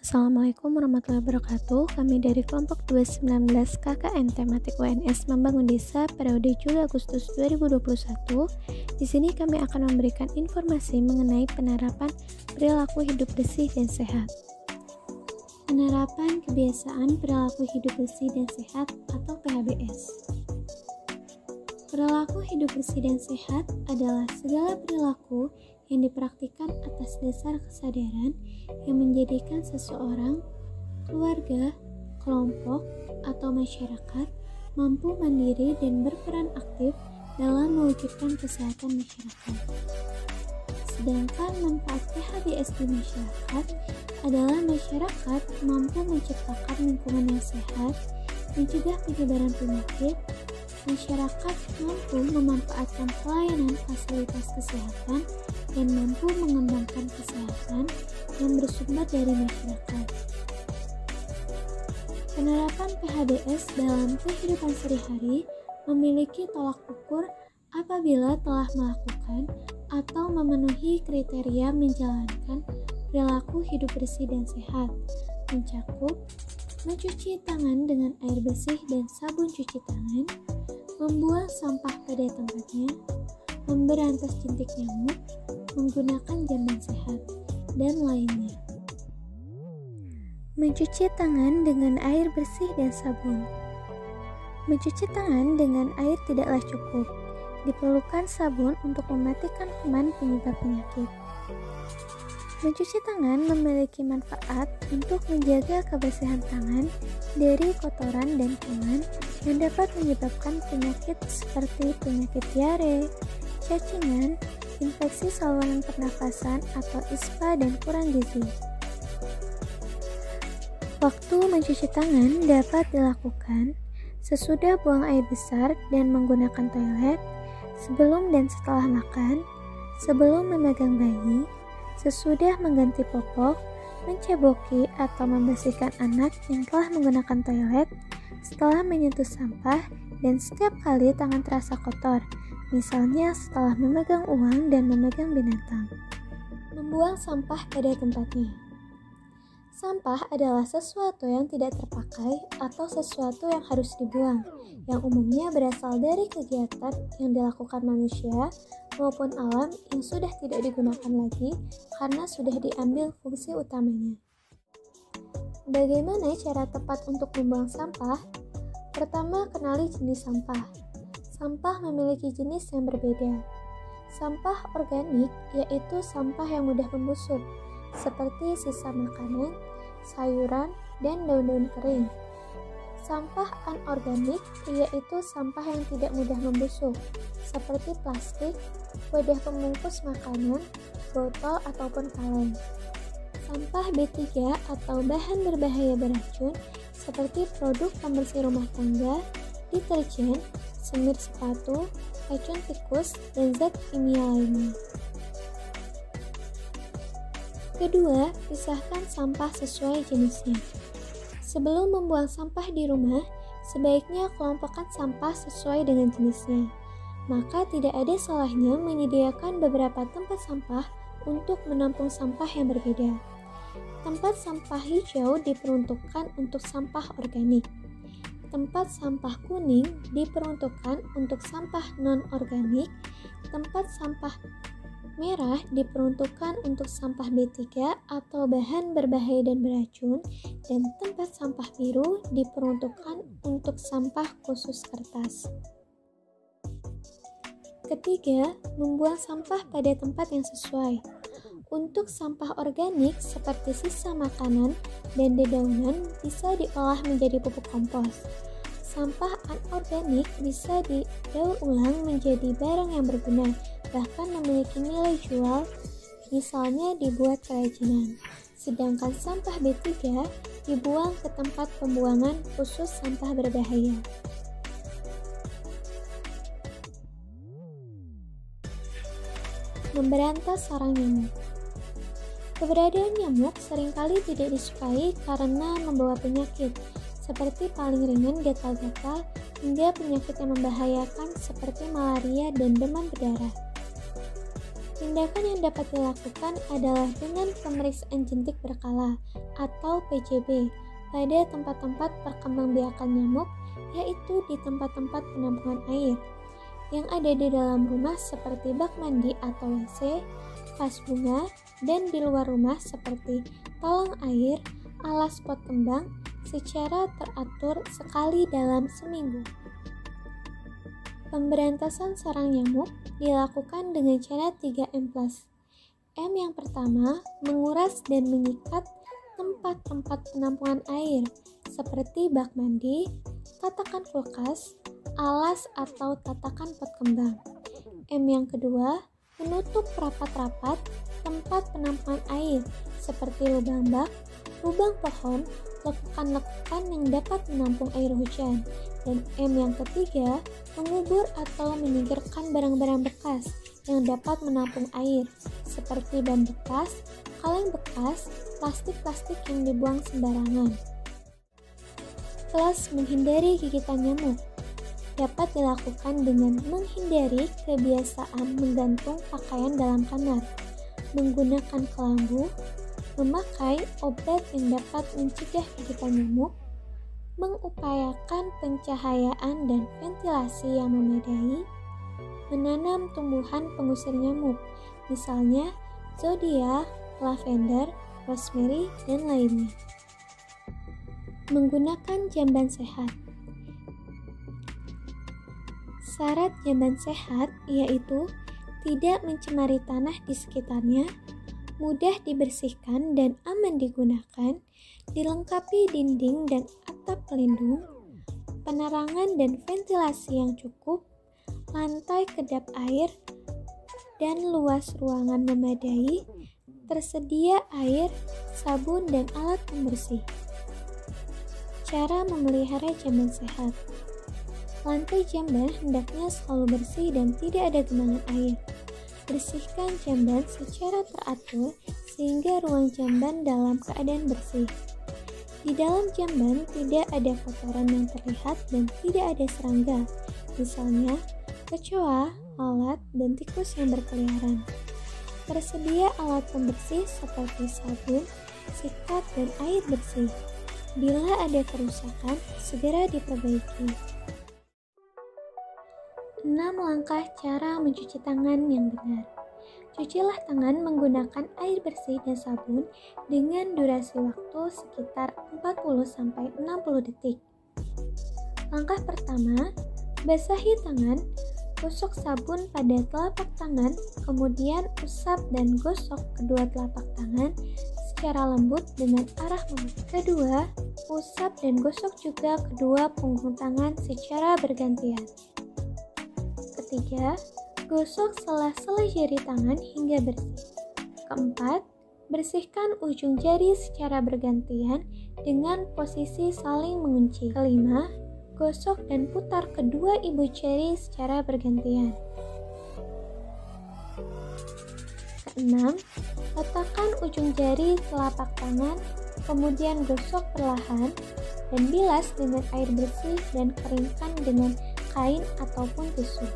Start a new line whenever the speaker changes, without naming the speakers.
Assalamualaikum warahmatullahi wabarakatuh. Kami dari kelompok 219 KKN tematik UNS Membangun Desa periode Juli Agustus 2021. Di sini kami akan memberikan informasi mengenai penerapan perilaku hidup bersih dan sehat. Penerapan kebiasaan perilaku hidup bersih dan sehat atau PHBS. Perilaku hidup bersih dan sehat adalah segala perilaku yang dipraktikkan atas dasar kesadaran yang menjadikan seseorang, keluarga, kelompok, atau masyarakat mampu mandiri dan berperan aktif dalam mewujudkan kesehatan masyarakat. Sedangkan manfaat PHBS di masyarakat adalah masyarakat mampu menciptakan lingkungan yang sehat, mencegah penyebaran penyakit, masyarakat mampu memanfaatkan pelayanan fasilitas kesehatan dan mampu mengembangkan kesehatan yang bersumber dari masyarakat. Penerapan PHBS dalam kehidupan sehari-hari memiliki tolak ukur apabila telah melakukan atau memenuhi kriteria menjalankan perilaku hidup bersih dan sehat, mencakup mencuci tangan dengan air bersih dan sabun cuci tangan, membuang sampah pada tempatnya, memberantas jentik nyamuk, menggunakan jamban sehat, dan lainnya. Mencuci tangan dengan air bersih dan sabun. Mencuci tangan dengan air tidaklah cukup. Diperlukan sabun untuk mematikan kuman penyebab penyakit. Mencuci tangan memiliki manfaat untuk menjaga kebersihan tangan dari kotoran dan kuman yang dapat menyebabkan penyakit seperti penyakit diare, cacingan, infeksi saluran pernafasan atau ISPA dan kurang gizi. Waktu mencuci tangan dapat dilakukan sesudah buang air besar dan menggunakan toilet, sebelum dan setelah makan, sebelum memegang bayi, sesudah mengganti popok, menceboki atau membersihkan anak yang telah menggunakan toilet, setelah menyentuh sampah, dan setiap kali tangan terasa kotor, misalnya setelah memegang uang dan memegang binatang. Membuang sampah pada tempatnya. Sampah adalah sesuatu yang tidak terpakai atau sesuatu yang harus dibuang, yang umumnya berasal dari kegiatan yang dilakukan manusia maupun alam yang sudah tidak digunakan lagi karena sudah diambil fungsi utamanya. Bagaimana cara tepat untuk membuang sampah? Pertama, kenali jenis sampah. Sampah memiliki jenis yang berbeda. Sampah organik yaitu sampah yang mudah membusuk, seperti sisa makanan, sayuran, dan daun-daun kering. Sampah anorganik yaitu sampah yang tidak mudah membusuk, seperti plastik, wadah pembungkus makanan, botol, ataupun kaleng. Sampah B3 atau bahan berbahaya beracun, seperti produk pembersih rumah tangga, deterjen, semir sepatu, racun tikus, dan zat kimia lainnya. Kedua, pisahkan sampah sesuai jenisnya. Sebelum membuang sampah di rumah, sebaiknya kelompokkan sampah sesuai dengan jenisnya. Maka tidak ada salahnya menyediakan beberapa tempat sampah untuk menampung sampah yang berbeda. Tempat sampah hijau diperuntukkan untuk sampah organik. Tempat sampah kuning diperuntukkan untuk sampah non-organik. Tempat sampah merah diperuntukkan untuk sampah B3 atau bahan berbahaya dan beracun, dan tempat sampah biru diperuntukkan untuk sampah khusus kertas. Ketiga, membuang sampah pada tempat yang sesuai. Untuk sampah organik seperti sisa makanan dan dedaunan bisa diolah menjadi pupuk kompos. Sampah anorganik bisa didaur ulang menjadi barang yang berguna, bahkan memiliki nilai jual, misalnya dibuat kerajinan. Sedangkan sampah B3 dibuang ke tempat pembuangan khusus sampah berbahaya. Memberantas sarang nyamuk. Keberadaan nyamuk seringkali tidak disukai karena membawa penyakit, seperti paling ringan gatal-gatal hingga penyakit yang membahayakan seperti malaria dan demam berdarah. Tindakan yang dapat dilakukan adalah dengan pemeriksaan jentik berkala atau PJB pada tempat-tempat perkembangbiakan nyamuk, yaitu di tempat-tempat penampungan air yang ada di dalam rumah seperti bak mandi atau WC, vas bunga, dan di luar rumah seperti talang air, alas pot kembang secara teratur sekali dalam seminggu. Pemberantasan sarang nyamuk dilakukan dengan cara 3M+. M yang pertama, menguras dan mengikat tempat-tempat penampungan air seperti bak mandi, tatakan kulkas, alas atau tatakan pot kembang. M yang kedua, menutup rapat-rapat tempat penampungan air seperti lubang bak, lubang pohon, lekukan-lekukan yang dapat menampung air hujan. Dan M yang ketiga, mengubur atau menyingkirkan barang-barang bekas yang dapat menampung air seperti ban bekas, kaleng bekas, plastik-plastik yang dibuang sembarangan. Kelas menghindari gigitan nyamuk dapat dilakukan dengan menghindari kebiasaan menggantung pakaian dalam kamar, menggunakan kelambu, memakai obat yang dapat mencegah gigitan nyamuk, mengupayakan pencahayaan dan ventilasi yang memadai, menanam tumbuhan pengusir nyamuk, misalnya zodiac, lavender, rosemary, dan lainnya. Menggunakan jamban sehat. Syarat jamban sehat yaitu tidak mencemari tanah di sekitarnya, mudah dibersihkan dan aman digunakan, dilengkapi dinding dan atap pelindung, penerangan dan ventilasi yang cukup, lantai kedap air dan luas ruangan memadai, tersedia air, sabun, dan alat pembersih. Cara memelihara jamban sehat. Lantai jamban hendaknya selalu bersih dan tidak ada genangan air. Bersihkan jamban secara teratur sehingga ruang jamban dalam keadaan bersih. Di dalam jamban tidak ada kotoran yang terlihat dan tidak ada serangga, misalnya kecoa, lalat, dan tikus yang berkeliaran. Tersedia alat pembersih seperti sabun, sikat, dan air bersih. Bila ada kerusakan, segera diperbaiki. 6 langkah cara mencuci tangan yang benar. Cucilah tangan menggunakan air bersih dan sabun dengan durasi waktu sekitar 40-60 detik. Langkah pertama, basahi tangan, gosok sabun pada telapak tangan, kemudian usap dan gosok kedua telapak tangan secara lembut dengan arah memotong. Kedua, usap dan gosok juga kedua punggung tangan secara bergantian. Ketiga, gosok sela-sela jari tangan hingga bersih. Keempat, bersihkan ujung jari secara bergantian dengan posisi saling mengunci. Kelima, gosok dan putar kedua ibu jari secara bergantian. Keenam, letakkan ujung jari telapak tangan, kemudian gosok perlahan dan bilas dengan air bersih dan keringkan dengan kain ataupun tisu.